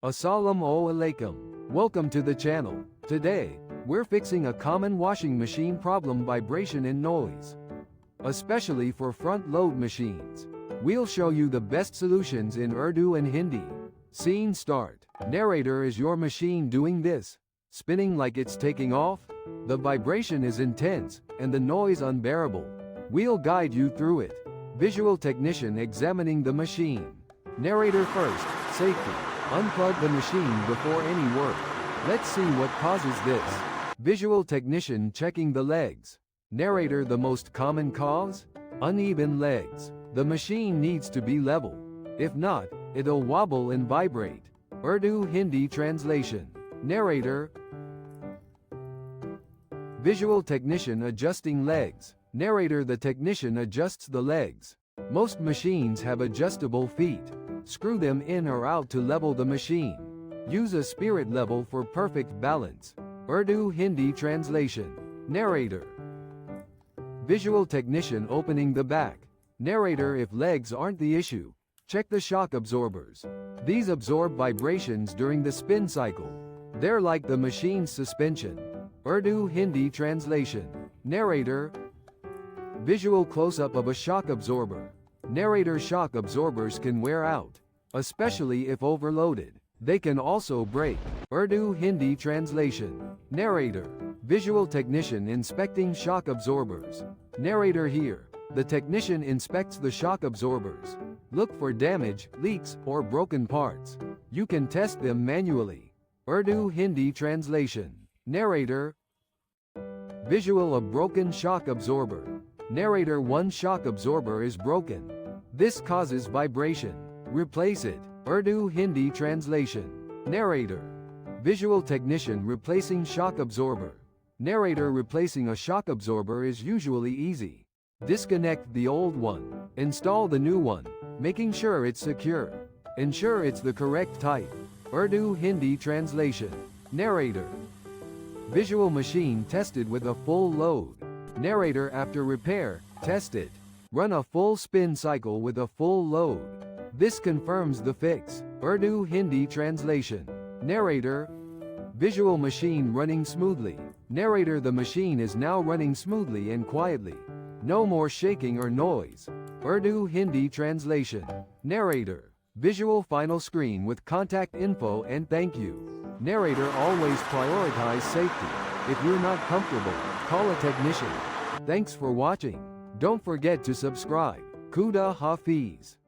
Assalamu alaikum. Welcome to the channel. Today, we're fixing a common washing machine problem: vibration and noise. Especially for front-load machines. We'll show you the best solutions in Urdu and Hindi. Scene start. Narrator: is your machine doing this? Spinning like it's taking off? The vibration is intense, and the noise unbearable. We'll guide you through it. Visual technician examining the machine. Narrator: first, safety. Unplug the machine before any work. Let's see what causes this. Visual technician checking the legs. Narrator: the most common cause? Uneven legs. The machine needs to be level. If not, it'll wobble and vibrate. Urdu Hindi translation. Narrator: visual technician adjusting legs. Narrator: the technician adjusts the legs. Most machines have adjustable feet. Screw them in or out to level the machine. Use a spirit level for perfect balance. Urdu Hindi translation. Narrator: visual technician opening the back. Narrator: if legs aren't the issue, check the shock absorbers. These absorb vibrations during the spin cycle. They're like the machine's suspension. Urdu Hindi translation. Narrator: visual close-up of a shock absorber. Narrator: shock absorbers can wear out, especially if overloaded. They can also break. Urdu Hindi translation. Narrator: visual technician inspecting shock absorbers. Narrator: here, the technician inspects the shock absorbers. Look for damage, leaks, or broken parts. You can test them manually. Urdu Hindi translation. Narrator: visual of broken shock absorber. Narrator: one shock absorber is broken. This causes vibration. Replace it. Urdu Hindi translation. Narrator: visual technician replacing shock absorber. Narrator: replacing a shock absorber is usually easy. Disconnect the old one. Install the new one, making sure it's secure. Ensure it's the correct type. Urdu Hindi translation. Narrator: visual machine tested with a full load. Narrator: after repair, test it. Run a full spin cycle with a full load. This confirms the fix. Urdu Hindi translation. Narrator: visual machine running smoothly. Narrator: the machine is now running smoothly and quietly. No more shaking or noise. Urdu Hindi translation. Narrator: visual final screen with contact info and thank you. Narrator: always prioritize safety. If you're not comfortable, call a technician. Thanks for watching. Don't forget to subscribe. Khuda Hafiz.